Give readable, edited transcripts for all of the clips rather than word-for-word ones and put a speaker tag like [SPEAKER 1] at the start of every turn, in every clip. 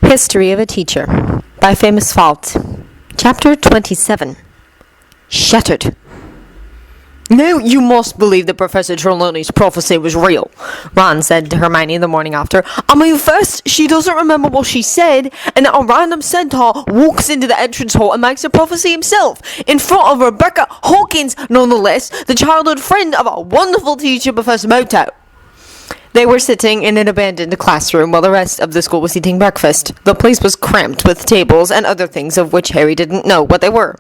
[SPEAKER 1] History of a Teacher by Famous Fault. Chapter 27. Shattered.
[SPEAKER 2] Now you must believe that Professor Trelawney's prophecy was real, Ron said to Hermione the morning after. I mean, first, she doesn't remember what she said, and then a random centaur walks into the entrance hall and makes a prophecy himself, in front of Rebecca Hawkins, nonetheless, the childhood friend of our wonderful teacher, Professor Moto. They were sitting in an abandoned classroom while the rest of the school was eating breakfast. The place was cramped with tables and other things of which Harry didn't know what they were.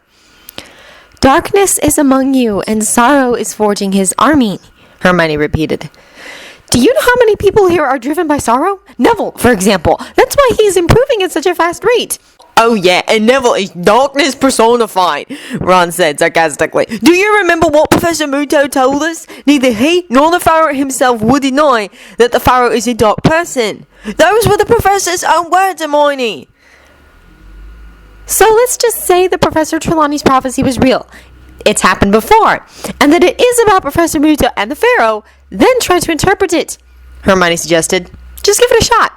[SPEAKER 1] Darkness is among you, and sorrow is forging his army, Hermione repeated. Do you know how many people here are driven by sorrow? Neville, for example. That's why he is improving at such a fast rate.
[SPEAKER 2] Oh yeah, and Neville is darkness personified, Ron said sarcastically. Do you remember what Professor Muto told us? Neither he nor the Pharaoh himself would deny that the Pharaoh is a dark person. Those were the Professor's own words, Hermione.
[SPEAKER 1] So let's just say that Professor Trelawney's prophecy was real. It's happened before, and that it is about Professor Muto and the Pharaoh, then try to interpret it, Hermione suggested. Just give it a shot.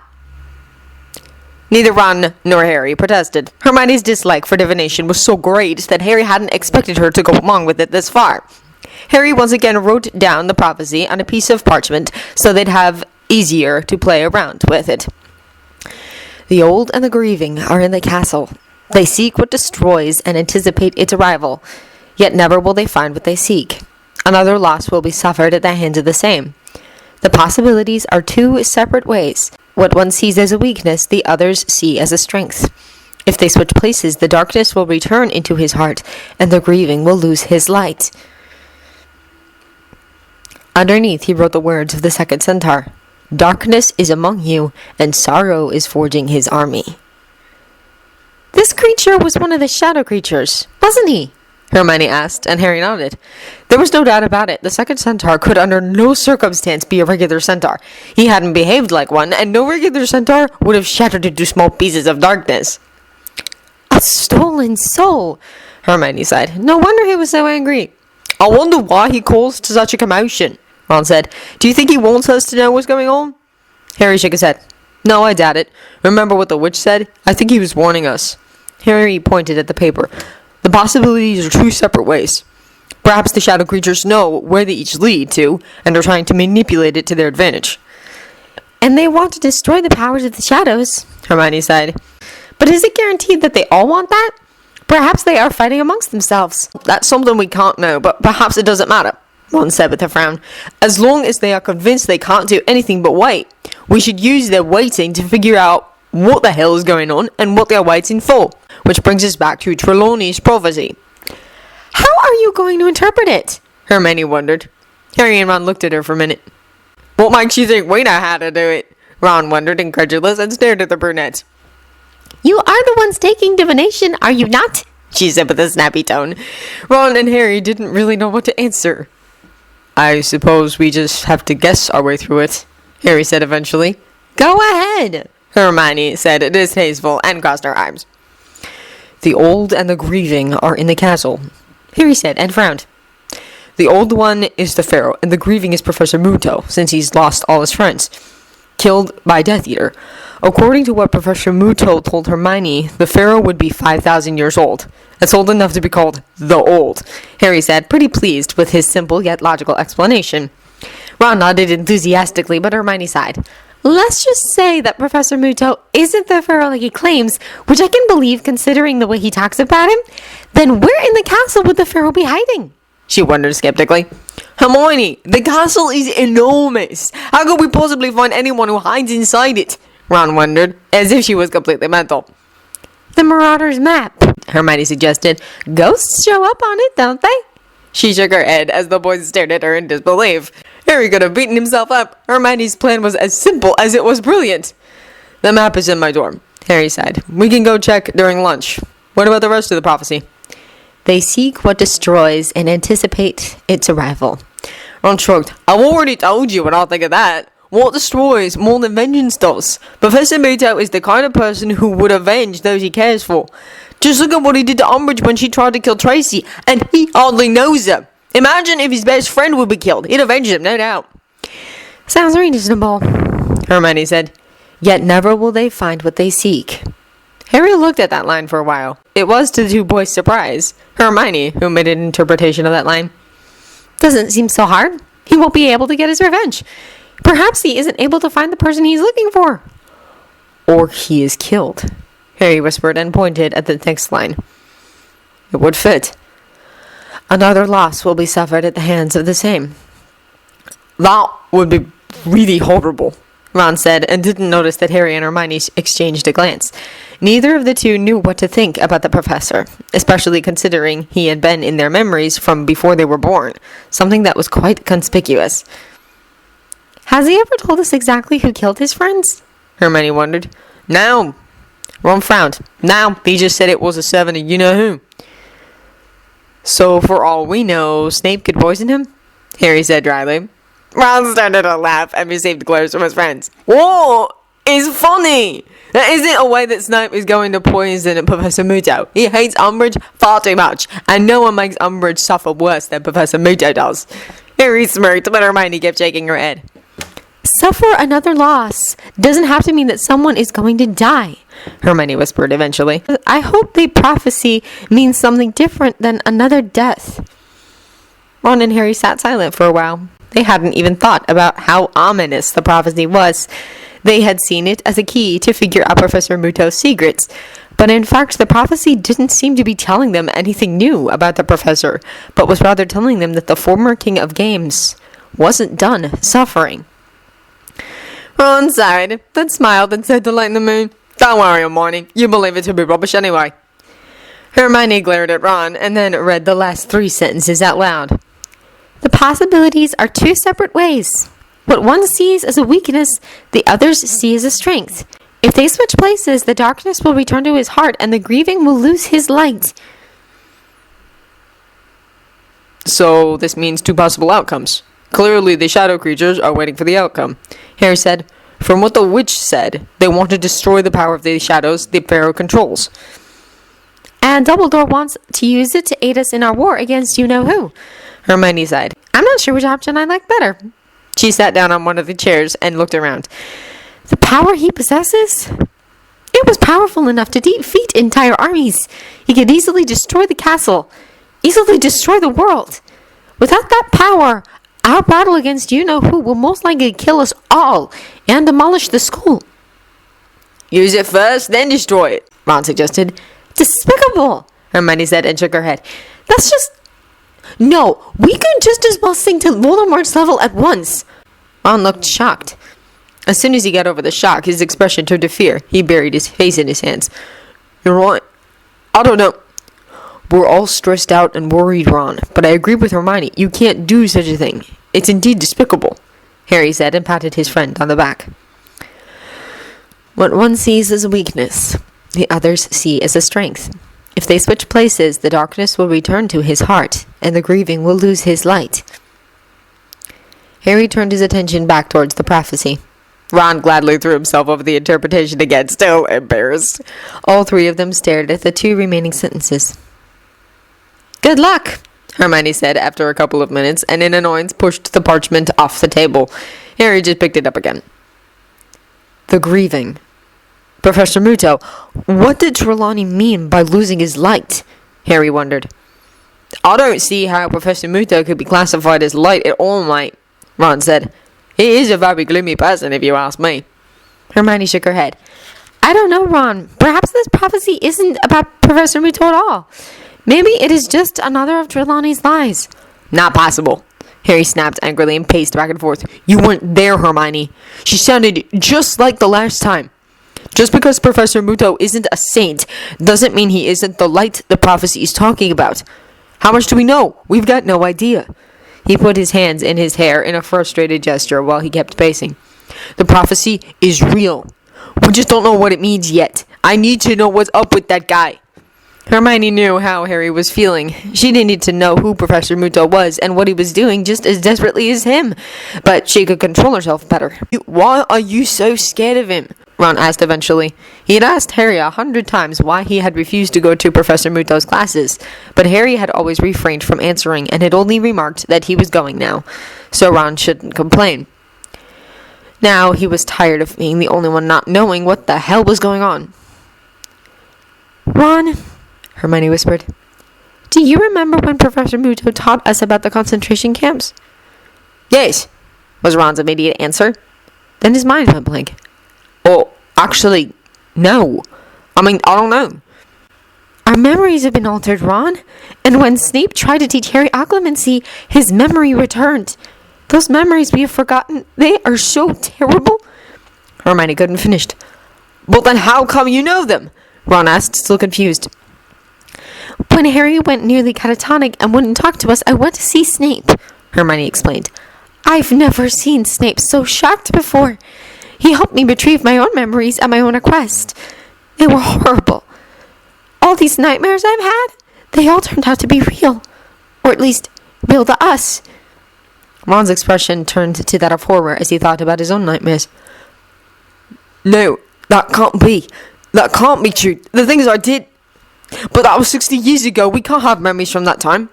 [SPEAKER 2] Neither Ron nor Harry protested. Hermione's dislike for divination was so great that Harry hadn't expected her to go along with it this far. Harry once again wrote down the prophecy on a piece of parchment so they'd have easier to play around with it. The old and the grieving are in the castle. They seek what destroys and anticipate its arrival, yet never will they find what they seek. Another loss will be suffered at the hands of the same. The possibilities are two separate ways. What one sees as a weakness, the others see as a strength. If they switch places, the darkness will return into his heart, and the grieving will lose his light. Underneath, he wrote the words of the second centaur. Darkness is among you, and sorrow is forging his army.
[SPEAKER 1] This creature was one of the shadow creatures, wasn't he?
[SPEAKER 2] Hermione asked, and Harry nodded. There was no doubt about it. The second centaur could under no circumstance be a regular centaur. He hadn't behaved like one, and no regular centaur would have shattered into small pieces of darkness.
[SPEAKER 1] A stolen soul, Hermione sighed. No wonder he was so angry.
[SPEAKER 2] I wonder why he caused such a commotion, Ron said. Do you think he wants us to know what's going on? Harry shook his head. No, I doubt it. Remember what the witch said? I think he was warning us. Harry pointed at the paper. The possibilities are two separate ways. Perhaps the shadow creatures know where they each lead to, and are trying to manipulate it to their advantage.
[SPEAKER 1] And they want to destroy the powers of the shadows, Hermione sighed. But is it guaranteed that they all want that? Perhaps they are fighting amongst themselves.
[SPEAKER 2] That's something we can't know, but perhaps it doesn't matter, Ron said with a frown. As long as they are convinced they can't do anything but wait, we should use their waiting to figure out what the hell is going on and what they are waiting for. Which brings us back to Trelawney's prophecy.
[SPEAKER 1] How are you going to interpret it?
[SPEAKER 2] Hermione wondered. Harry and Ron looked at her for a minute. What makes you think we know how to do it? Ron wondered, incredulous, and stared at the brunette.
[SPEAKER 1] You are the ones taking divination, are you not?
[SPEAKER 2] She said with a snappy tone. Ron and Harry didn't really know what to answer. I suppose we just have to guess our way through it, Harry said eventually.
[SPEAKER 1] Go ahead,
[SPEAKER 2] Hermione said distasteful and crossed her arms. The old and the grieving are in the castle, Harry said, and frowned. The old one is the Pharaoh, and the grieving is Professor Muto, since he's lost all his friends. Killed by Death Eater. According to what Professor Muto told Hermione, the Pharaoh would be 5,000 years old. That's old enough to be called the Old, Harry said, pretty pleased with his simple yet logical explanation. Ron nodded enthusiastically, but Hermione sighed.
[SPEAKER 1] Let's just say that Professor Muto isn't the Pharaoh like he claims, which I can believe considering the way he talks about him. Then where in the castle would the Pharaoh be hiding?
[SPEAKER 2] She wondered skeptically. Hermione, the castle is enormous. How could we possibly find anyone who hides inside it? Ron wondered, as if she was completely mental.
[SPEAKER 1] The Marauder's map, Hermione suggested. Ghosts show up on it, don't they?
[SPEAKER 2] She shook her head as the boys stared at her in disbelief. Harry could have beaten himself up. Hermione's plan was as simple as it was brilliant. The map is in my dorm, Harry sighed. We can go check during lunch. What about the rest of the prophecy?
[SPEAKER 1] They seek what destroys and anticipate its arrival.
[SPEAKER 2] Ron shrugged. I've already told you what I think of that. What destroys more than vengeance does? Professor Muto is the kind of person who would avenge those he cares for. Just look at what he did to Umbridge when she tried to kill Tracy, and he hardly knows her. Imagine if his best friend would be killed. He'd avenge him, no doubt.
[SPEAKER 1] Sounds reasonable,
[SPEAKER 2] Hermione said. yet never will they find what they seek. Harry looked at that line for a while. It was, to the two boys' surprise, Hermione who made an interpretation of that line.
[SPEAKER 1] Doesn't seem so hard. He won't be able to get his revenge. Perhaps he isn't able to find the person he's looking for.
[SPEAKER 2] Or he is killed, Harry whispered and pointed at the next line. It would fit. Another loss will be suffered at the hands of the same. That would be really horrible, Ron said, and didn't notice that Harry and Hermione exchanged a glance. Neither of the two knew what to think about the professor, especially considering he had been in their memories from before they were born, something that was quite conspicuous.
[SPEAKER 1] Has he ever told us exactly who killed his friends?
[SPEAKER 2] Hermione wondered. No. Ron frowned. No, he just said it was a servant of you-know-who. So, for all we know, Snape could poison him? Harry said dryly. Ron started to laugh and received glares from his friends. Whoa! It's funny! That isn't a way that Snape is going to poison Professor Muto. He hates Umbridge far too much, and no one makes Umbridge suffer worse than Professor Muto does. Harry smirked, but Hermione kept shaking her head.
[SPEAKER 1] Suffer another loss doesn't have to mean that someone is going to die,
[SPEAKER 2] Hermione whispered eventually.
[SPEAKER 1] I hope the prophecy means something different than another death.
[SPEAKER 2] Ron and Harry sat silent for a while. They hadn't even thought about how ominous the prophecy was. They had seen it as a key to figure out Professor Muto's secrets, but in fact the prophecy didn't seem to be telling them anything new about the professor, but was rather telling them that the former king of games wasn't done suffering. Ron sighed, then smiled and said to lighten the mood, Don't worry, Hermione, you believe it to be rubbish anyway. Hermione glared at Ron and then read the last 3 sentences out loud.
[SPEAKER 1] The possibilities are 2 separate ways. What one sees as a weakness, the others see as a strength. If they switch places, the darkness will return to his heart and the grieving will lose his light.
[SPEAKER 2] So this means 2 possible outcomes. Clearly the shadow creatures are waiting for the outcome. Harry said, From what the witch said, they want to destroy the power of the shadows the Pharaoh controls.
[SPEAKER 1] And Dumbledore wants to use it to aid us in our war against you-know-who.
[SPEAKER 2] Hermione sighed.
[SPEAKER 1] I'm not sure which option I like better.
[SPEAKER 2] She sat down on one of the chairs and looked around.
[SPEAKER 1] The power he possesses? It was powerful enough to defeat entire armies. He could easily destroy the castle, easily destroy the world. Without that power, our battle against you-know-who will most likely kill us all and demolish the school.
[SPEAKER 2] Use it first, then destroy it, Ron suggested.
[SPEAKER 1] Despicable,
[SPEAKER 2] Hermione said and shook her head.
[SPEAKER 1] That's just... No, we could just as well sink to Voldemort's level at once.
[SPEAKER 2] Ron looked shocked. As soon as he got over the shock, his expression turned to fear. He buried his face in his hands. You're right. I don't know. We're all stressed out and worried, Ron, but I agree with Hermione. You can't do such a thing. It's indeed despicable, Harry said and patted his friend on the back. What one sees as a weakness, the others see as a strength. If they switch places, the darkness will return to his heart, and the grieving will lose his light. Harry turned his attention back towards the prophecy. Ron gladly threw himself over the interpretation again, still embarrassed. All 3 of them stared at the 2 remaining sentences. Good luck, Hermione said after a couple of minutes, and in annoyance pushed the parchment off the table. Harry just picked it up again. The grieving. Professor Muto, what did Trelawney mean by losing his light? Harry wondered. I don't see how Professor Muto could be classified as light at all, mate, Ron said. He is a very gloomy person, if you ask me. Hermione shook her head.
[SPEAKER 1] I don't know, Ron. Perhaps this prophecy isn't about Professor Muto at all. Maybe it is just another of Trelawney's lies.
[SPEAKER 2] Not possible, Harry snapped angrily and paced back and forth. You weren't there, Hermione. She sounded just like the last time. Just because Professor Muto isn't a saint doesn't mean he isn't the light the prophecy is talking about. How much do we know? We've got no idea. He put his hands in his hair in a frustrated gesture while he kept pacing. The prophecy is real. We just don't know what it means yet. I need to know what's up with that guy. Hermione knew how Harry was feeling. She needed to know who Professor Muto was and what he was doing just as desperately as him. But she could control herself better. Why are you so scared of him? Ron asked eventually. He had asked Harry 100 times why he had refused to go to Professor Muto's classes, but Harry had always refrained from answering and had only remarked that he was going now, so Ron shouldn't complain. Now he was tired of being the only one not knowing what the hell was going on.
[SPEAKER 1] Ron, Hermione whispered, do you remember when Professor Muto taught us about the concentration camps?
[SPEAKER 2] Yes, was Ron's immediate answer.
[SPEAKER 1] Then his mind went blank.
[SPEAKER 2] Oh, actually, no. I don't know.
[SPEAKER 1] Our memories have been altered, Ron. And when Snape tried to teach Harry occlumency, his memory returned. Those memories we have forgotten, they are so terrible.
[SPEAKER 2] Hermione couldn't finish. But then how come you know them? Ron asked, still confused.
[SPEAKER 1] When Harry went nearly catatonic and wouldn't talk to us, I went to see Snape, Hermione explained. I've never seen Snape so shocked before. He helped me retrieve my own memories at my own request. They were horrible. All these nightmares I've had, they all turned out to be real. Or at least, real to us.
[SPEAKER 2] Ron's expression turned to that of horror as he thought about his own nightmares. No, that can't be. That can't be true. The things I did... But that was 60 years ago. We can't have memories from that time.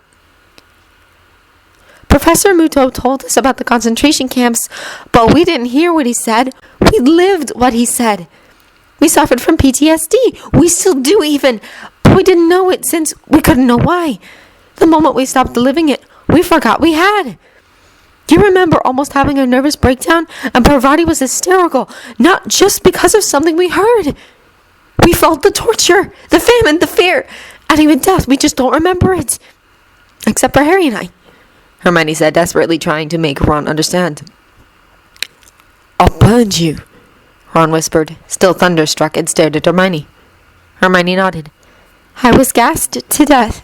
[SPEAKER 1] Professor Muto told us about the concentration camps, but we didn't hear what he said. We lived what he said. We suffered from PTSD. We still do even. But we didn't know it since we couldn't know why. The moment we stopped living it, we forgot we had. Do you remember almost having a nervous breakdown? And Parvati was hysterical, not just because of something we heard. We felt the torture, the famine, the fear, and even death. We just don't remember it. Except for Harry and I,
[SPEAKER 2] Hermione said, desperately trying to make Ron understand.
[SPEAKER 1] I'll burn you,
[SPEAKER 2] Ron whispered, still thunderstruck, and stared at Hermione.
[SPEAKER 1] Hermione nodded. I was gassed to death.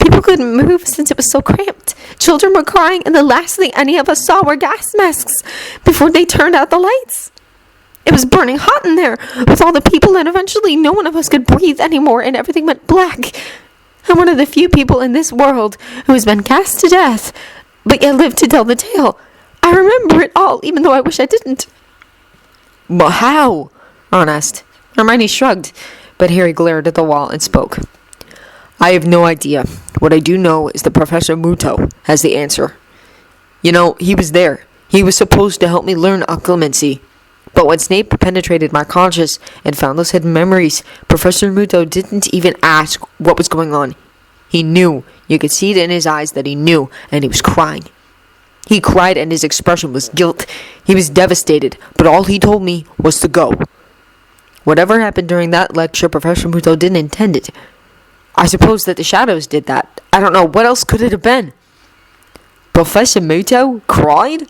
[SPEAKER 1] People couldn't move since it was so cramped. Children were crying, and the last thing any of us saw were gas masks before they turned out the lights. It was burning hot in there with all the people, and eventually no one of us could breathe anymore, and everything went black. I'm one of the few people in this world who has been gassed to death, but yet lived to tell the tale. I remember it all, even though I wish I didn't.
[SPEAKER 2] But how? Ron asked. Hermione shrugged, but Harry glared at the wall and spoke. I have no idea. What I do know is that Professor Muto has the answer. You know, he was there. He was supposed to help me learn occlumency. But when Snape penetrated my conscious and found those hidden memories, Professor Muto didn't even ask what was going on. He knew. You could see it in his eyes that he knew, and he was crying. He cried, and his expression was guilt. He was devastated, but all he told me was to go. Whatever happened during that lecture, Professor Muto didn't intend it. I suppose that the shadows did that. I don't know. What else could it have been? Professor Muto cried?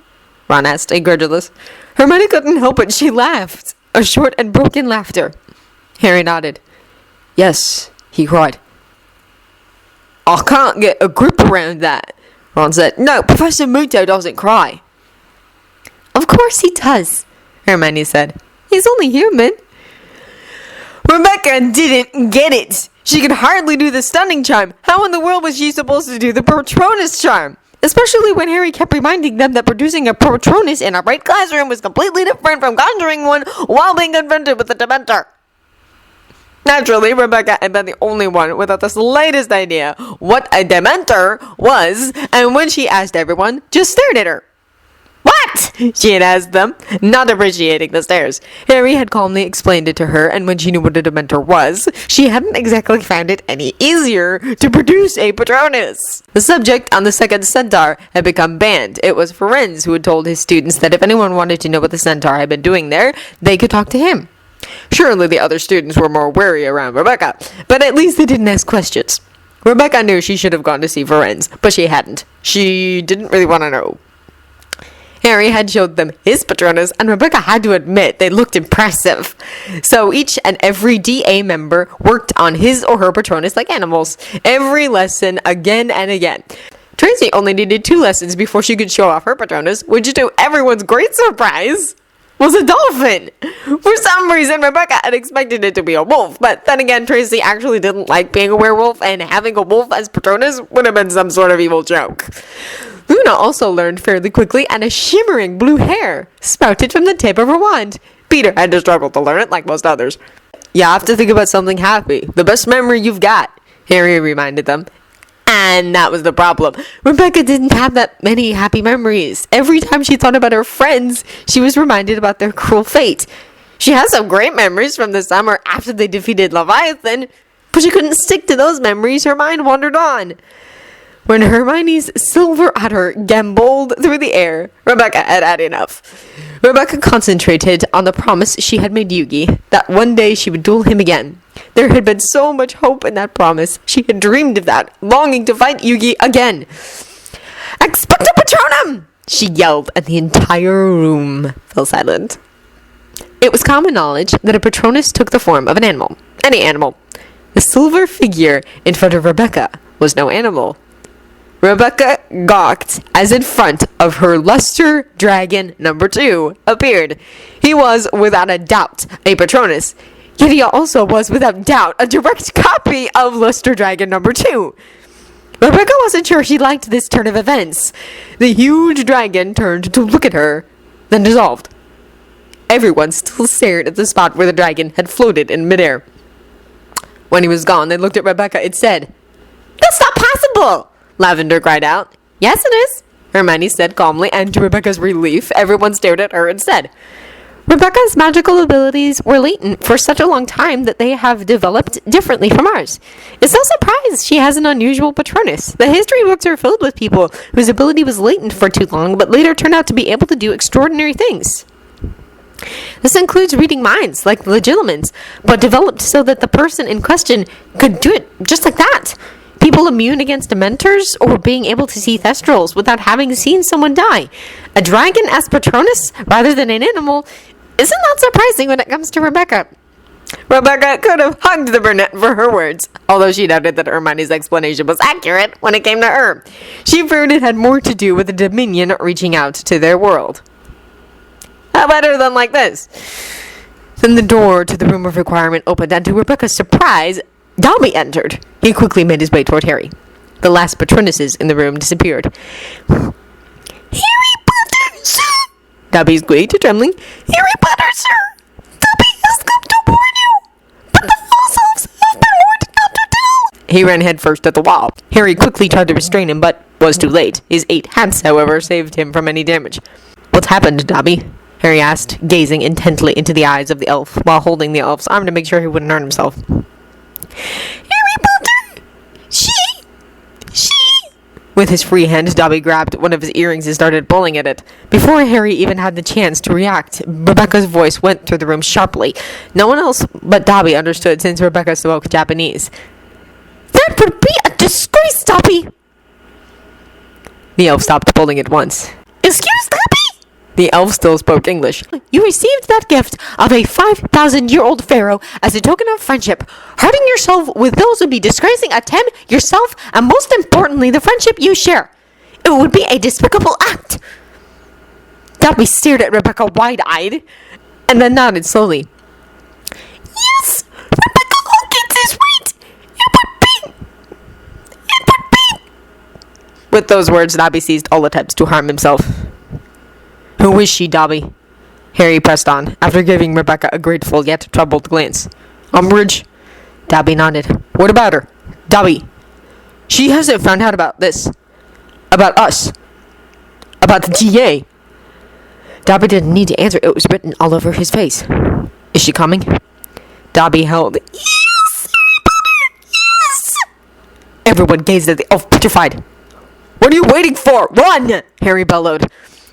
[SPEAKER 2] Ron asked, incredulous. Hermione couldn't help it. She laughed. A short and broken laughter. Harry nodded. Yes, he cried. I can't get a grip around that, Ron said. No, Professor Muto doesn't cry.
[SPEAKER 1] Of course he does, Hermione said. He's only human.
[SPEAKER 2] Rebecca didn't get it. She could hardly do the stunning charm. How in the world was she supposed to do the Patronus charm? Especially when Harry kept reminding them that producing a Patronus in a right classroom was completely different from conjuring one while being confronted with a Dementor. Naturally, Rebecca had been the only one without the slightest idea what a Dementor was, and when she asked everyone, just stared at her. What? She had asked them, not appreciating the stares. Harry had calmly explained it to her, and when she knew what a Dementor was, she hadn't exactly found it any easier to produce a Patronus. The subject on the second centaur had become banned. It was Ferenz who had told his students that if anyone wanted to know what the centaur had been doing there, they could talk to him. Surely the other students were more wary around Rebecca, but at least they didn't ask questions. Rebecca knew she should have gone to see Ferenz, but she hadn't. She didn't really want to know. Harry had showed them his Patronus, and Rebecca had to admit they looked impressive. So each and every DA member worked on his or her Patronus like animals, every lesson again and again. Tracy only needed 2 lessons before she could show off her Patronus, which to everyone's great surprise was a dolphin. For some reason, Rebecca had expected it to be a wolf, but then again, Tracy actually didn't like being a werewolf, and having a wolf as Patronus would have been some sort of evil joke. Luna also learned fairly quickly, and a shimmering blue hair sprouted from the tip of her wand. Peter had to struggle to learn it like most others. You have to think about something happy. The best memory you've got, Harry reminded them. And that was the problem. Rebecca didn't have that many happy memories. Every time she thought about her friends, she was reminded about their cruel fate. She has some great memories from the summer after they defeated Leviathan, but she couldn't stick to those memories. Her mind wandered on. When Hermione's silver otter gamboled through the air, Rebecca had had enough. Rebecca concentrated on the promise she had made Yugi, that one day she would duel him again. There had been so much hope in that promise. She had dreamed of that, longing to fight Yugi again. "Expecto Patronum!" she yelled, and the entire room fell silent. It was common knowledge that a Patronus took the form of an animal. Any animal. The silver figure in front of Rebecca was no animal. Rebecca gawked as in front of her luster dragon number 2 appeared. He was, without a doubt, a Patronus. Yet he also was, without doubt, a direct copy of luster dragon number 2. Rebecca wasn't sure she liked this turn of events. The huge dragon turned to look at her, then dissolved. Everyone still stared at the spot where the dragon had floated in midair. When he was gone, they looked at Rebecca and said, "That's not possible!" Lavender cried out. "Yes, it is," Hermione said calmly, and to Rebecca's relief, everyone stared at her instead. Rebecca's magical abilities were latent for such a long time that they have developed differently from ours. It's no surprise she has an unusual Patronus. The history books are filled with people whose ability was latent for too long, but later turned out to be able to do extraordinary things. This includes reading minds, like the Legilimens, but developed so that the person in question could do it just like that. People immune against dementors, or being able to see thestrals without having seen someone die. A dragon as Patronus, rather than an animal, isn't that surprising when it comes to Rebecca. Rebecca could have hugged the brunette for her words, although she doubted that Hermione's explanation was accurate when it came to her. She feared it had more to do with the Dominion reaching out to their world. How better than like this? Then the door to the room of requirement opened, and to Rebecca's surprise, Dobby entered. He quickly made his way toward Harry. The last Patronuses in the room disappeared. "Harry Potter, sir!" Dobby squeaked, trembling. "Harry Potter, sir! Dobby has come to warn you! But the false elves have been warned not to tell!" He ran headfirst at the wall. Harry quickly tried to restrain him, but was too late. His 8 hats, however, saved him from any damage. "What's happened, Dobby?" Harry asked, gazing intently into the eyes of the elf, while holding the elf's arm to make sure he wouldn't hurt himself. "Harry Potter! She... With his free hand, Dobby grabbed one of his earrings and started pulling at it. Before Harry even had the chance to react, Rebecca's voice went through the room sharply. No one else but Dobby understood, since Rebecca spoke Japanese. "That would be a disgrace, Dobby!" The elf stopped pulling at once. "Excuse Dobby?" The elf still spoke English. "You received that gift of a 5,000-year-old pharaoh as a token of friendship. Hurting yourself with those would be disgracing Atem, yourself, and most importantly, the friendship you share. It would be a despicable act." Dobby stared at Rebecca wide-eyed, and then nodded slowly. "Yes, Rebecca Hawkins is right. It would be. With those words, Dobby ceased all attempts to harm himself. "Who is she, Dobby?" Harry pressed on, after giving Rebecca a grateful yet troubled glance. "Umbridge?" Dobby nodded. "What about her? Dobby, she hasn't found out about this. About us. About the TA." Dobby didn't need to answer. It was written all over his face. "Is she coming?" Dobby held. "Yes, Harry Potter, yes!" Everyone gazed at the elf, petrified. "What are you waiting for? Run!" Harry bellowed.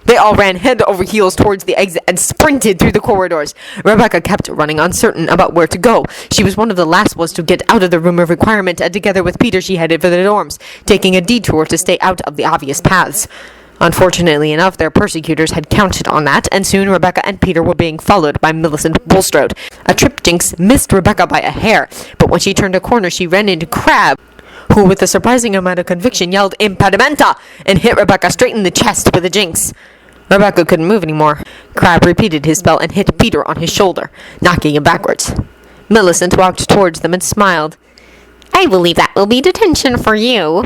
[SPEAKER 2] They all ran head over heels towards the exit and sprinted through the corridors. Rebecca kept running, uncertain about where to go. She was one of the last ones to get out of the room of requirement, and together with Peter she headed for the dorms, taking a detour to stay out of the obvious paths. Unfortunately enough, their persecutors had counted on that, and soon Rebecca and Peter were being followed by Millicent Bulstrode. A trip jinx missed Rebecca by a hair, but when she turned a corner she ran into Crabbe, who with a surprising amount of conviction yelled "Impedimenta!" and hit Rebecca straight in the chest with a jinx. Rebecca couldn't move anymore. Crabbe repeated his spell and hit Peter on his shoulder, knocking him backwards. Millicent walked towards them and smiled. "I believe that will be detention for you."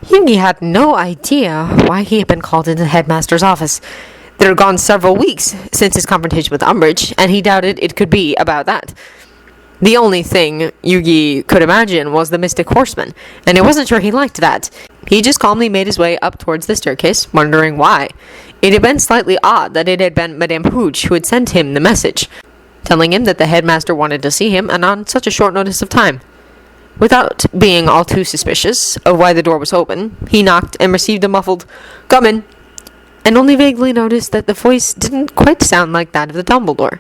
[SPEAKER 2] Yugi had no idea why he had been called into the headmaster's office. There had gone several weeks since his confrontation with Umbridge, and he doubted it could be about that. The only thing Yugi could imagine was the Mystic Horseman, and he wasn't sure he liked that. He just calmly made his way up towards the staircase, wondering why. It had been slightly odd that it had been Madame Hooch who had sent him the message, telling him that the headmaster wanted to see him, and on such a short notice of time. Without being all too suspicious of why the door was open, he knocked and received a muffled, "Come in," and only vaguely noticed that the voice didn't quite sound like that of the Dumbledore.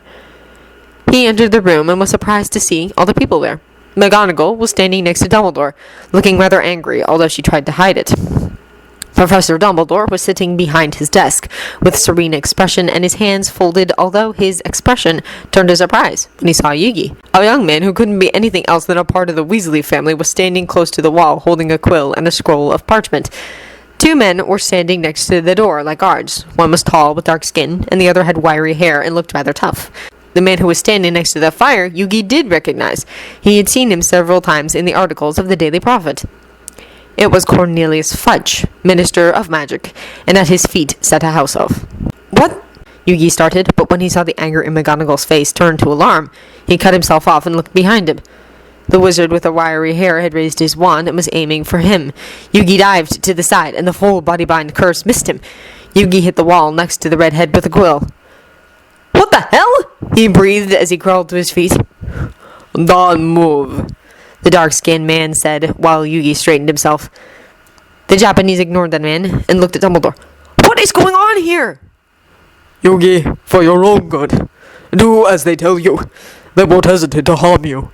[SPEAKER 2] He entered the room and was surprised to see all the people there. McGonagall was standing next to Dumbledore, looking rather angry, although she tried to hide it. Professor Dumbledore was sitting behind his desk, with serene expression and his hands folded, although his expression turned to surprise when he saw Yugi. A young man who couldn't be anything else than a part of the Weasley family was standing close to the wall, holding a quill and a scroll of parchment. Two men were standing next to the door, like guards. One was tall, with dark skin, and the other had wiry hair and looked rather tough. The man who was standing next to the fire, Yugi did recognize. He had seen him several times in the articles of the Daily Prophet. It was Cornelius Fudge, Minister of Magic, and at his feet sat a house elf. "What?" Yugi started, but when he saw the anger in McGonagall's face turn to alarm, he cut himself off and looked behind him. The wizard with the wiry hair had raised his wand and was aiming for him. Yugi dived to the side, and the full body-bind curse missed him. Yugi hit the wall next to the redhead with a quill. "What the hell?" he breathed as he crawled to his feet. "Don't move," the dark-skinned man said, while Yugi straightened himself. The Japanese ignored that man and looked at Dumbledore. "What is going on here?"
[SPEAKER 3] "Yugi, for your own good, do as they tell you. They won't hesitate to harm you."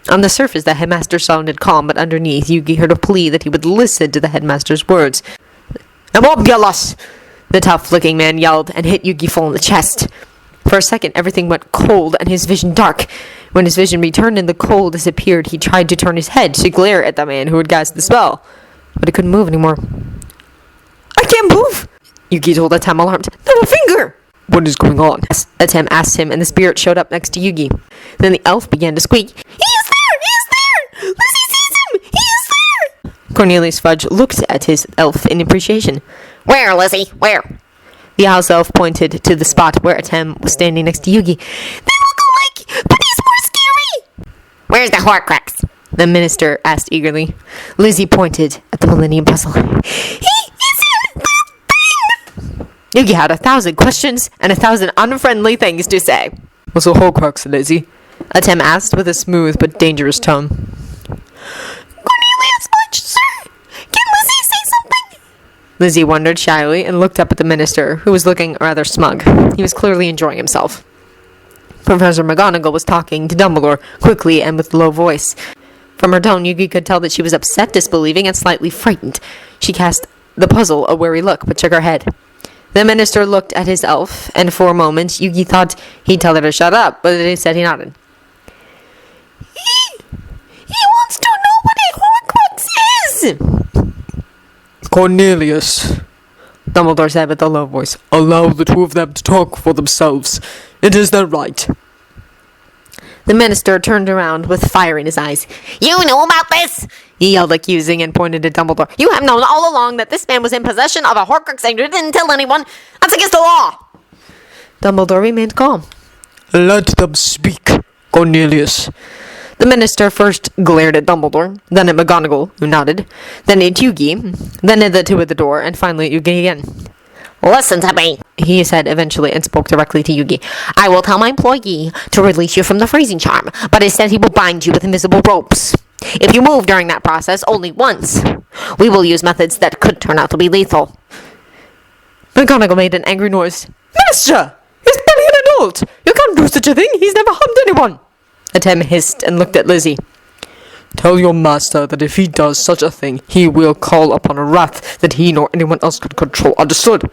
[SPEAKER 2] On the surface, the headmaster sounded calm, but underneath, Yugi heard a plea that he would listen to the headmaster's words. "Immobilus!" the tough-looking man yelled and hit Yugi full in the chest. For a second, everything went cold and his vision dark. When his vision returned and the cold disappeared, he tried to turn his head to glare at the man who had cast the spell, but he couldn't move anymore. "I can't move!" Yugi told Atem, alarmed. "Not a finger!"
[SPEAKER 3] "What is going on?"
[SPEAKER 2] Atem asked him, and the spirit showed up next to Yugi. Then the elf began to squeak. "He is there! He is there! Lucy sees him! He is there!" Cornelius Fudge looked at his elf in appreciation. "Where, Lizzie? Where?" The house elf pointed to the spot where Atem was standing next to Yugi. "They look alike, but he's more scary." "Where's the Horcrux?" the minister asked eagerly. Lizzie pointed at the Millennium Puzzle. "He is in the thing!" Yugi had 1,000 questions and 1,000 unfriendly things to say.
[SPEAKER 3] "What's a Horcrux, Lizzie?"
[SPEAKER 2] Atem asked with a smooth but dangerous tone. "Cornelius Fudge, sir! Can Lizzie say something?" Lizzie wondered shyly and looked up at the minister, who was looking rather smug. He was clearly enjoying himself. Professor McGonagall was talking to Dumbledore, quickly and with low voice. From her tone, Yugi could tell that she was upset, disbelieving, and slightly frightened. She cast the puzzle a wary look, but shook her head. The minister looked at his elf, and for a moment, Yugi thought he'd tell her to shut up, but instead he nodded. He wants to know what a Horcrux is!
[SPEAKER 3] "Cornelius," Dumbledore said with a low voice, "allow the two of them to talk for themselves. It is their right."
[SPEAKER 2] The minister turned around with fire in his eyes. "You know about this?" he yelled, accusing, and pointed at Dumbledore. "You have known all along that this man was in possession of a Horcrux and you didn't tell anyone. That's against the law." Dumbledore remained calm.
[SPEAKER 3] "Let them speak, Cornelius."
[SPEAKER 2] The minister first glared at Dumbledore, then at McGonagall, who nodded, then at Yugi, then at the two at the door, and finally at Yugi again. "Listen to me," he said eventually, and spoke directly to Yugi. "I will tell my employee to release you from the freezing charm, but instead he will bind you with invisible ropes. If you move during that process only once, we will use methods that could turn out to be lethal." McGonagall made an angry noise. "Minister! He's barely an adult! You can't do such a thing! He's never harmed anyone!" Atem hissed and looked at Lizzie.
[SPEAKER 3] "Tell your master that if he does such a thing, he will call upon a wrath that he nor anyone else could control. Understood?"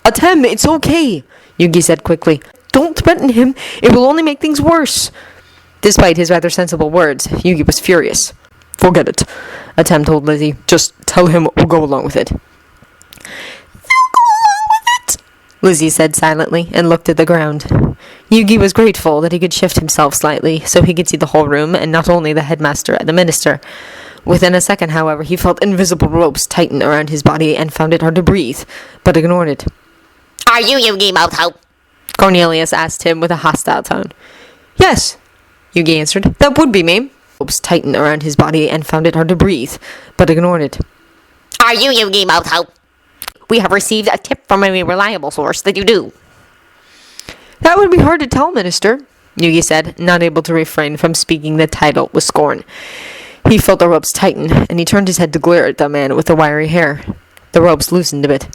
[SPEAKER 2] "Atem, it's okay," Yugi said quickly. "Don't threaten him. It will only make things worse." Despite his rather sensible words, Yugi was furious.
[SPEAKER 3] "Forget it,"
[SPEAKER 2] Atem told Lizzie.
[SPEAKER 3] "Just tell him we'll go along with it."
[SPEAKER 2] "They'll go along with it," Lizzie said silently and looked at the ground. Yugi was grateful that he could shift himself slightly so he could see the whole room and not only the headmaster and the minister. Within a second, however, he felt invisible ropes tighten around his body and found it hard to breathe, but ignored it. "Are you Yugi Moto?" Cornelius asked him with a hostile tone. "Yes." Yugi answered. That would be me. Ropes tightened around his body and found it hard to breathe, but ignored it.
[SPEAKER 1] Are you Yugi Moto? We have received a tip from a reliable source that you do.
[SPEAKER 2] That would be hard to tell, Minister, Yugi said, not able to refrain from speaking the title with scorn. He felt the ropes tighten, and he turned his head to glare at the man with the wiry hair. The ropes loosened a bit.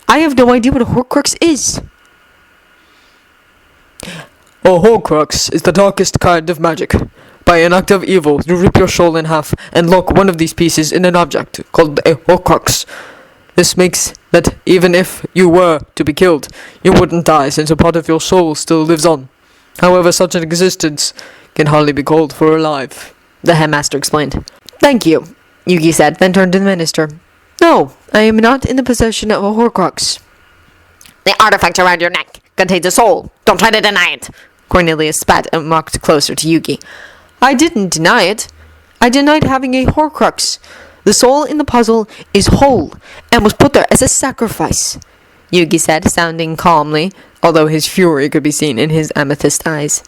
[SPEAKER 2] I have no idea what a Horcrux is.
[SPEAKER 3] A Horcrux is the darkest kind of magic. By an act of evil, you rip your soul in half and lock one of these pieces in an object called a Horcrux. This makes that even if you were to be killed, you wouldn't die since a part of your soul still lives on. However, such an existence can hardly be called for alive,
[SPEAKER 2] the headmaster explained. Thank you, Yugi said, then turned to the minister. No, I am not in the possession of a Horcrux.
[SPEAKER 1] The artifact around your neck contains a soul. Don't try to deny it.
[SPEAKER 2] Cornelius spat and walked closer to Yugi. I didn't deny it. I denied having a Horcrux. The soul in the puzzle is whole and was put there as a sacrifice, Yugi said, sounding calmly, although his fury could be seen in his amethyst eyes.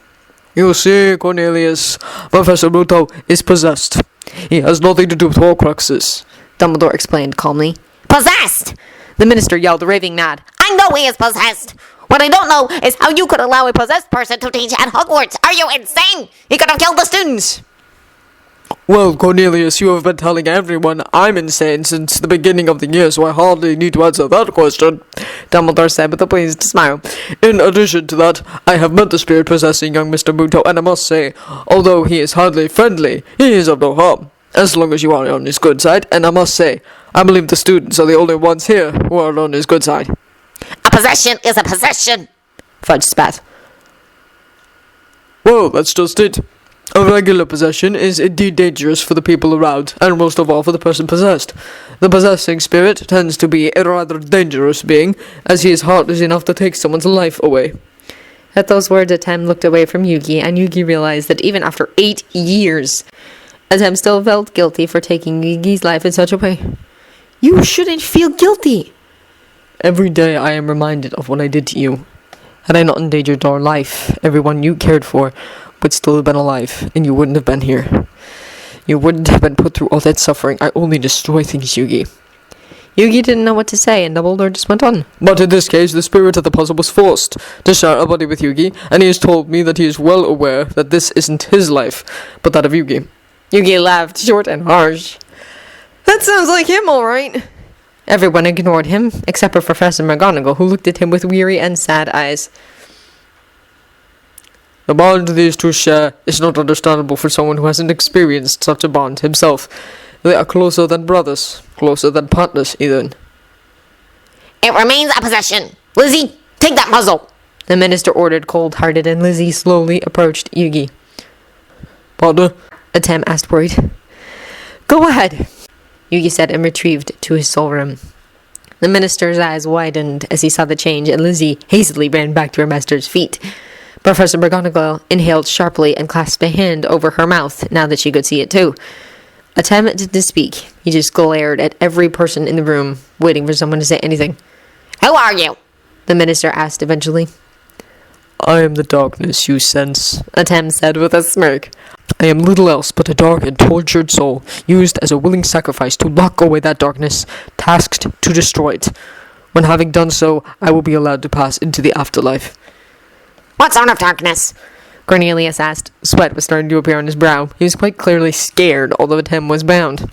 [SPEAKER 3] You see, Cornelius, Professor Muto is possessed. He has nothing to do with Horcruxes,
[SPEAKER 2] Dumbledore explained calmly.
[SPEAKER 1] Possessed!
[SPEAKER 2] The minister yelled, raving mad.
[SPEAKER 1] I know he is possessed! What I don't know is how you could allow a possessed person to teach at Hogwarts. Are you insane? He could have killed the students!
[SPEAKER 3] Well, Cornelius, you have been telling everyone I'm insane since the beginning of the year, so I hardly need to answer that question,
[SPEAKER 2] Dumbledore said with a pleased smile.
[SPEAKER 3] In addition to that, I have met the spirit possessing young Mr. Muto, and I must say, although he is hardly friendly, he is of no harm, as long as you are on his good side, and I must say, I believe the students are the only ones here who are on his good side.
[SPEAKER 1] A possession is a possession,
[SPEAKER 2] Fudge spat.
[SPEAKER 3] Well, that's just it. A regular possession is indeed dangerous for the people around, and most of all for the person possessed. The possessing spirit tends to be a rather dangerous being, as he is heartless enough to take someone's life away.
[SPEAKER 2] At those words, Atem looked away from Yugi, and Yugi realized that even after 8 years, Atem still felt guilty for taking Yugi's life in such a way. You shouldn't feel guilty.
[SPEAKER 3] Every day I am reminded of what I did to you. Had I not endangered our life, everyone you cared for would still have been alive, and you wouldn't have been here. You wouldn't have been put through all that suffering. I only destroy things, Yugi.
[SPEAKER 2] Yugi didn't know what to say, and Dumbledore just went on.
[SPEAKER 3] But in this case, the spirit of the puzzle was forced to share a body with Yugi, and he has told me that he is well aware that this isn't his life, but that of Yugi.
[SPEAKER 2] Yugi laughed, short and harsh. That sounds like him, all right. Everyone ignored him, except for Professor McGonagall, who looked at him with weary and sad eyes.
[SPEAKER 3] The bond these two share is not understandable for someone who hasn't experienced such a bond himself. They are closer than brothers, closer than partners, even.
[SPEAKER 1] It remains a possession. Lizzie, take that puzzle.
[SPEAKER 2] The minister ordered cold-hearted, and Lizzie slowly approached Yugi.
[SPEAKER 3] Partner?
[SPEAKER 2] Atem asked worried. Go ahead, Yugi said, and retrieved to his soul room. The minister's eyes widened as he saw the change, and Lizzie hastily ran back to her master's feet. Professor McGonagall inhaled sharply and clasped a hand over her mouth, now that she could see it too. Atem didn't speak. He just glared at every person in the room, waiting for someone to say anything.
[SPEAKER 1] Who are you?
[SPEAKER 2] The minister asked eventually.
[SPEAKER 3] I am the darkness you sense,
[SPEAKER 2] Atem said with a smirk.
[SPEAKER 3] I am little else but a dark and tortured soul, used as a willing sacrifice to lock away that darkness, tasked to destroy it. When having done so, I will be allowed to pass into the afterlife.
[SPEAKER 1] What sort of darkness?
[SPEAKER 2] Cornelius asked. Sweat was starting to appear on his brow. He was quite clearly scared, although Atem was bound.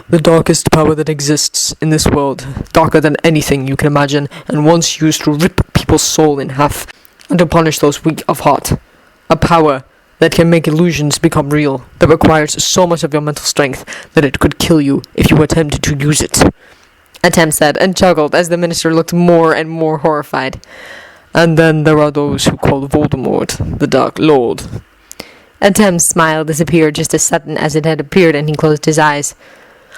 [SPEAKER 3] The darkest power that exists in this world, darker than anything you can imagine, and once used to rip people's soul in half, and to punish those weak of heart. A power that can make illusions become real, that requires so much of your mental strength that it could kill you if you attempted to use it.
[SPEAKER 2] Atem said, and chuckled as the minister looked more and more horrified.
[SPEAKER 3] And then there are those who call Voldemort the Dark Lord.
[SPEAKER 2] Atem's smile disappeared just as sudden as it had appeared, and he closed his eyes.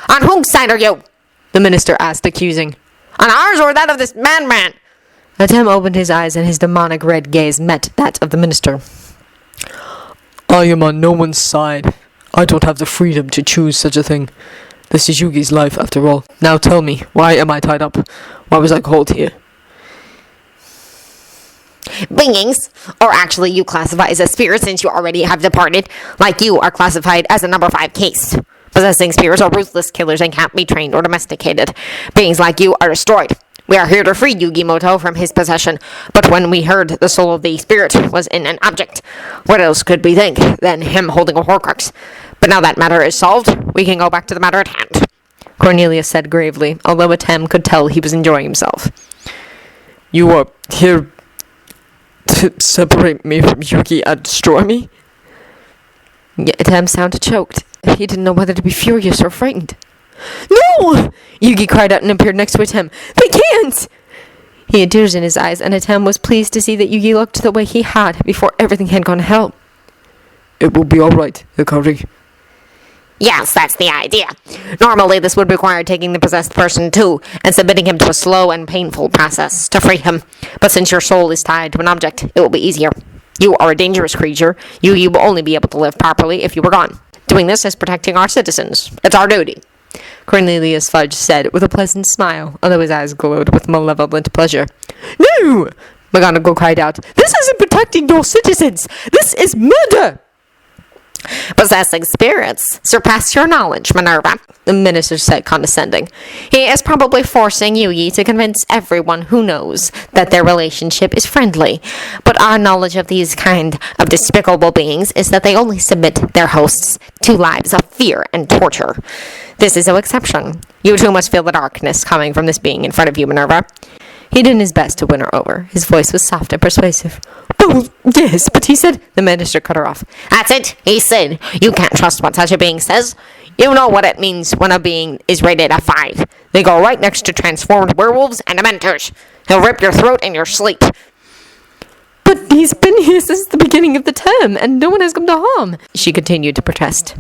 [SPEAKER 1] On whose side are you?
[SPEAKER 2] The minister asked, accusing.
[SPEAKER 1] On ours or that of this madman?
[SPEAKER 2] Atem opened his eyes, and his demonic red gaze met that of the minister.
[SPEAKER 3] I am on no one's side. I don't have the freedom to choose such a thing. This is Yugi's life, after all. Now tell me, why am I tied up? Why was I called here?
[SPEAKER 1] beings. Or actually, you classify as a spirit since you already have departed, like you are classified as a number 5 case. Possessing spirits are ruthless killers and can't be trained or domesticated. Beings like you are destroyed. We are here to free Yugi Moto from his possession, but when we heard the soul of the spirit was in an object, what else could we think than him holding a Horcrux? But now that matter is solved, we can go back to the matter at hand.
[SPEAKER 2] Cornelius said gravely, although Atem could tell he was enjoying himself.
[SPEAKER 3] You are here to separate me from Yugi and destroy me?
[SPEAKER 2] Atem sounded choked. He didn't know whether to be furious or frightened. No! Yugi cried out and appeared next to Atem. They can't! He had tears in his eyes, and Atem was pleased to see that Yugi looked the way he had before everything had gone to hell.
[SPEAKER 3] It will be alright, Hikari.
[SPEAKER 1] Yes, that's the idea. Normally, this would require taking the possessed person too, and submitting him to a slow and painful process to free him. But since your soul is tied to an object, it will be easier. You are a dangerous creature. You will only be able to live properly if you were gone. Doing this is protecting our citizens. It's our duty.
[SPEAKER 2] Cornelius Fudge said with a pleasant smile, although his eyes glowed with malevolent pleasure.
[SPEAKER 3] No!
[SPEAKER 2] McGonagall cried out. This isn't protecting your citizens! This is murder!
[SPEAKER 1] Possessing spirits surpass your knowledge, Minerva,
[SPEAKER 2] the minister said, condescending.
[SPEAKER 1] He is probably forcing Yugi to convince everyone who knows that their relationship is friendly. But our knowledge of these kind of despicable beings is that they only submit their hosts to lives of fear and torture. This is no exception. You too must feel the darkness coming from this being in front of you, Minerva.
[SPEAKER 2] He did his best to win her over. His voice was soft and persuasive.
[SPEAKER 3] Oh, yes, but he said...
[SPEAKER 2] The minister cut her off.
[SPEAKER 1] That's it, he said. You can't trust what such a being says. You know what it means when a being is rated a 5. They go right next to transformed werewolves and dementors. He'll rip your throat in your sleep.
[SPEAKER 2] But he's been here since the beginning of the term, and no one has come to harm, she continued to protest.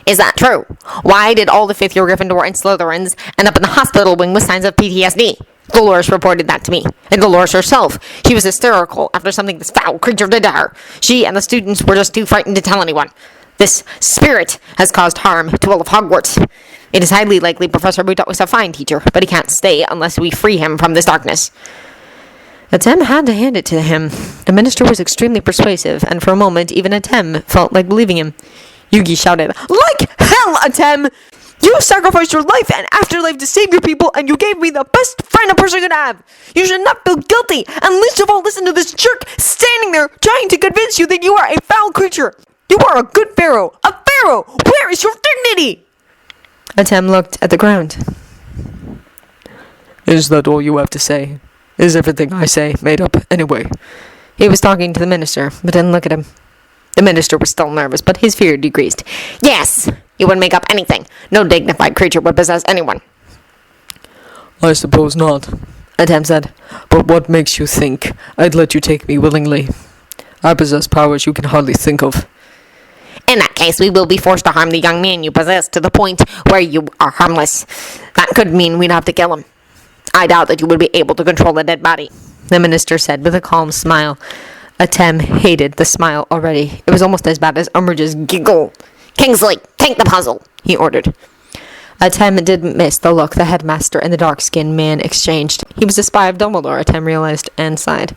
[SPEAKER 1] Is that true? Why did all the 5th-year Gryffindor and Slytherins end up in the hospital wing with signs of PTSD? Dolores reported that to me. And Dolores herself. She was hysterical after something this foul creature did to her. She and the students were just too frightened to tell anyone. This spirit has caused harm to all of Hogwarts. It is highly likely Professor Buto is a fine teacher, but he can't stay unless we free him from this darkness.
[SPEAKER 2] Atem had to hand it to him. The minister was extremely persuasive, and for a moment even Atem felt like believing him.
[SPEAKER 3] Yugi shouted, Like hell, Atem! You sacrificed your life and afterlife to save your people, and you gave me the best friend a person could have. You should not feel guilty, and least of all listen to this jerk standing there trying to convince you that you are a foul creature. You are a good pharaoh. A pharaoh! Where is your dignity?
[SPEAKER 2] Atem looked at the ground.
[SPEAKER 3] Is that all you have to say? Is everything I say made up anyway?
[SPEAKER 2] He was talking to the minister, but didn't look at him. The minister was still nervous, but his fear decreased.
[SPEAKER 1] Yes, you wouldn't make up anything. No dignified creature would possess anyone.
[SPEAKER 3] I suppose not,
[SPEAKER 2] Atem said.
[SPEAKER 3] But what makes you think I'd let you take me willingly? I possess powers you can hardly think of.
[SPEAKER 1] In that case, we will be forced to harm the young man you possess to the point where you are harmless. That could mean we'd have to kill him. I doubt that you would be able to control the dead body,
[SPEAKER 2] the minister said with a calm smile. Atem hated the smile already. It was almost as bad as Umbridge's giggle.
[SPEAKER 1] Kingsley, take the puzzle,
[SPEAKER 2] he ordered. Atem didn't miss the look the headmaster and the dark-skinned man exchanged. He was a spy of Dumbledore, Atem realized, and sighed.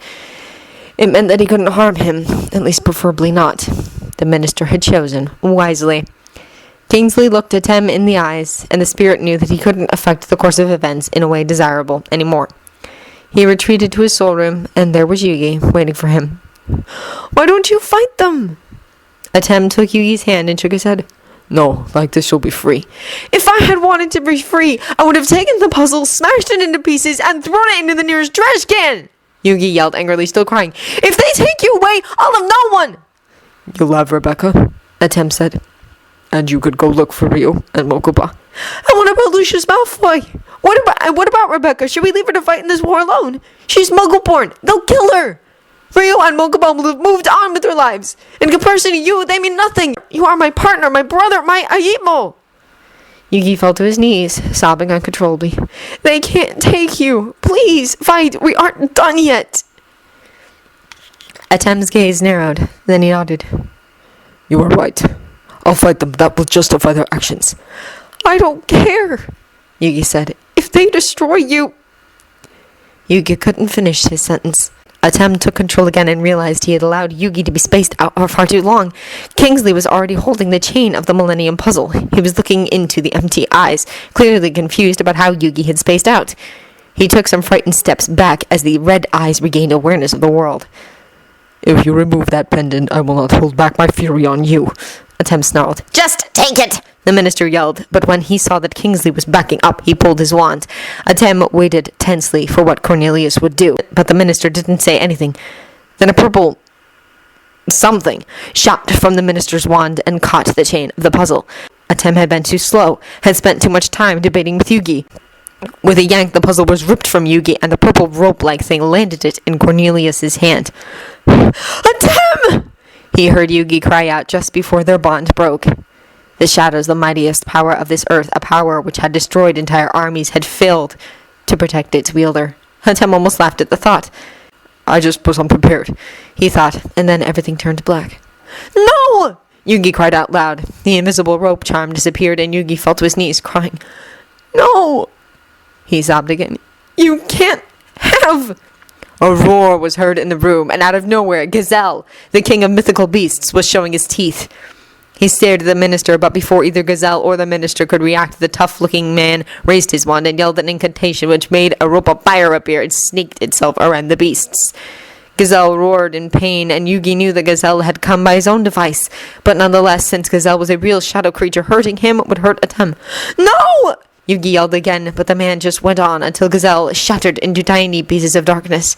[SPEAKER 2] It meant that he couldn't harm him, at least preferably not. The minister had chosen wisely. Kingsley looked Atem in the eyes, and the spirit knew that he couldn't affect the course of events in a way desirable anymore. He retreated to his soul room, and there was Yugi, waiting for him.
[SPEAKER 3] Why don't you fight them?
[SPEAKER 2] Atem took Yugi's hand and shook his head.
[SPEAKER 3] No, like this you'll be free.
[SPEAKER 2] If I had wanted to be free, I would have taken the puzzle, smashed it into pieces, and thrown it into the nearest trash can! Yugi yelled angrily, still crying. If they take you away, I'll have no one!
[SPEAKER 3] You'll have Rebecca,
[SPEAKER 2] Atem said.
[SPEAKER 3] And you could go look for Rio and Mokuba.
[SPEAKER 2] And what about Lucius Malfoy? What about Rebecca? Should we leave her to fight in this war alone? She's Muggle-born. They'll kill her. Rio and Mokuba will have moved on with their lives. In comparison to you, they mean nothing. You are my partner, my brother, my Ayimo. Yugi fell to his knees, sobbing uncontrollably. They can't take you. Please, fight. We aren't done yet. Atem's gaze narrowed. Then he nodded.
[SPEAKER 3] You are right. I'll fight them. That will justify their actions.
[SPEAKER 2] I don't care, Yugi said. If they destroy you... Yugi couldn't finish his sentence. Atem took control again and realized he had allowed Yugi to be spaced out for far too long. Kingsley was already holding the chain of the Millennium Puzzle. He was looking into the empty eyes, clearly confused about how Yugi had spaced out. He took some frightened steps back as the red eyes regained awareness of the world.
[SPEAKER 3] If you remove that pendant, I will not hold back my fury on you,
[SPEAKER 2] Atem snarled. Just take it! The minister yelled, but when he saw that Kingsley was backing up, he pulled his wand. Atem waited tensely for what Cornelius would do, but the minister didn't say anything. Then a purple something shot from the minister's wand and caught the chain of the puzzle. Atem had been too slow, had spent too much time debating with Yugi. With a yank, the puzzle was ripped from Yugi, and the purple rope-like thing landed it in Cornelius's hand. Atem! He heard Yugi cry out just before their bond broke. The shadows, the mightiest power of this earth, a power which had destroyed entire armies, had failed to protect its wielder. Atem almost laughed at the thought.
[SPEAKER 3] I just was unprepared,
[SPEAKER 2] he thought, and then everything turned black. No! Yugi cried out loud. The invisible rope charm disappeared, and Yugi fell to his knees, crying. No! He sobbed again. You can't have... A roar was heard in the room, and out of nowhere, Gazelle, the king of mythical beasts, was showing his teeth. He stared at the minister, but before either Gazelle or the minister could react, the tough-looking man raised his wand and yelled an incantation which made a rope of fire appear and snaked itself around the beasts. Gazelle roared in pain, and Yugi knew that Gazelle had come by his own device. But nonetheless, since Gazelle was a real shadow creature, hurting him would hurt Atem. No! Yugi yelled again, but the man just went on until Gazelle shattered into tiny pieces of darkness.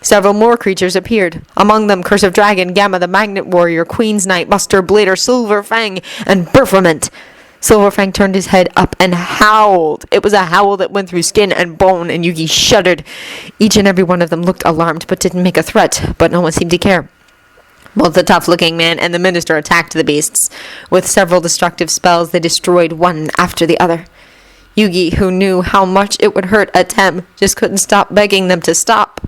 [SPEAKER 2] Several more creatures appeared. Among them, Curse of Dragon, Gamma the Magnet Warrior, Queen's Knight, Buster Blader, Silver Fang, and Berfament. Silver Fang turned his head up and howled. It was a howl that went through skin and bone, and Yugi shuddered. Each and every one of them looked alarmed, but didn't make a threat, but no one seemed to care. Both the tough-looking man and the minister attacked the beasts. With several destructive spells, they destroyed one after the other. Yugi, who knew how much it would hurt Atem, just couldn't stop begging them to stop.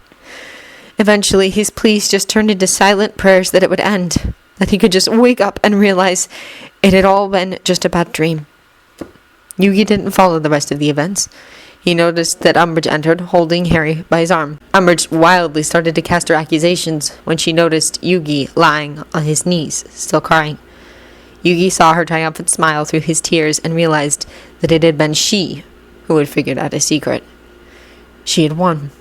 [SPEAKER 2] Eventually, his pleas just turned into silent prayers that it would end, that he could just wake up and realize it had all been just a bad dream. Yugi didn't follow the rest of the events. He noticed that Umbridge entered, holding Harry by his arm. Umbridge wildly started to cast her accusations when she noticed Yugi lying on his knees, still crying. Yugi saw her triumphant smile through his tears and realized that it had been she who had figured out his secret. She had won.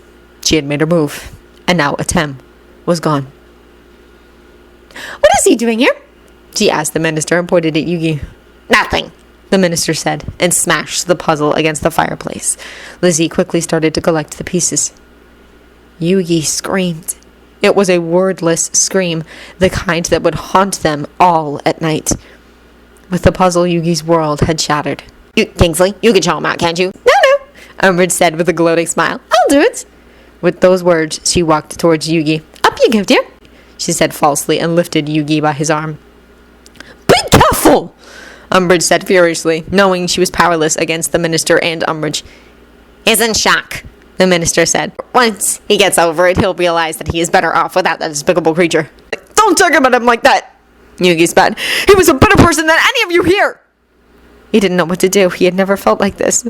[SPEAKER 2] She had made her move. And now Atem was gone. What is he doing here? She asked the minister and pointed at Yugi. Nothing, the minister said, and smashed the puzzle against the fireplace. Lizzie quickly started to collect the pieces. Yugi screamed. It was a wordless scream, the kind that would haunt them all at night. With the puzzle, Yugi's world had shattered. Kingsley, you can show him out, can't you? No, Umbridge said with a gloating smile. I'll do it. With those words, she walked towards Yugi. Up you go, dear, she said falsely, and lifted Yugi by his arm. Be careful, Umbridge said furiously, knowing she was powerless against the minister and Umbridge. He's in shock, the minister said. Once he gets over it, he'll realize that he is better off without that despicable creature. Don't talk about him like that, Yugi spat. He was a better person than any of you here. He didn't know what to do. He had never felt like this.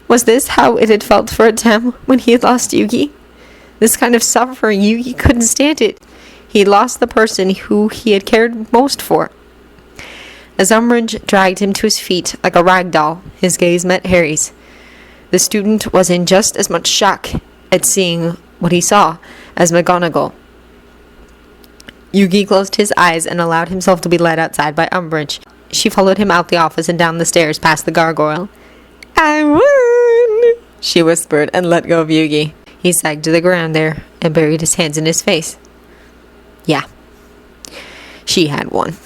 [SPEAKER 2] Was this how it had felt for Atem when he had lost Yugi? This kind of suffering, Yugi couldn't stand it. He lost the person who he had cared most for. As Umbridge dragged him to his feet like a rag doll, his gaze met Harry's. The student was in just as much shock at seeing what he saw as McGonagall. Yugi closed his eyes and allowed himself to be led outside by Umbridge. She followed him out the office and down the stairs past the gargoyle. I won, she whispered and let go of Yugi. He sagged to the ground there and buried his hands in his face. Yeah, she had won.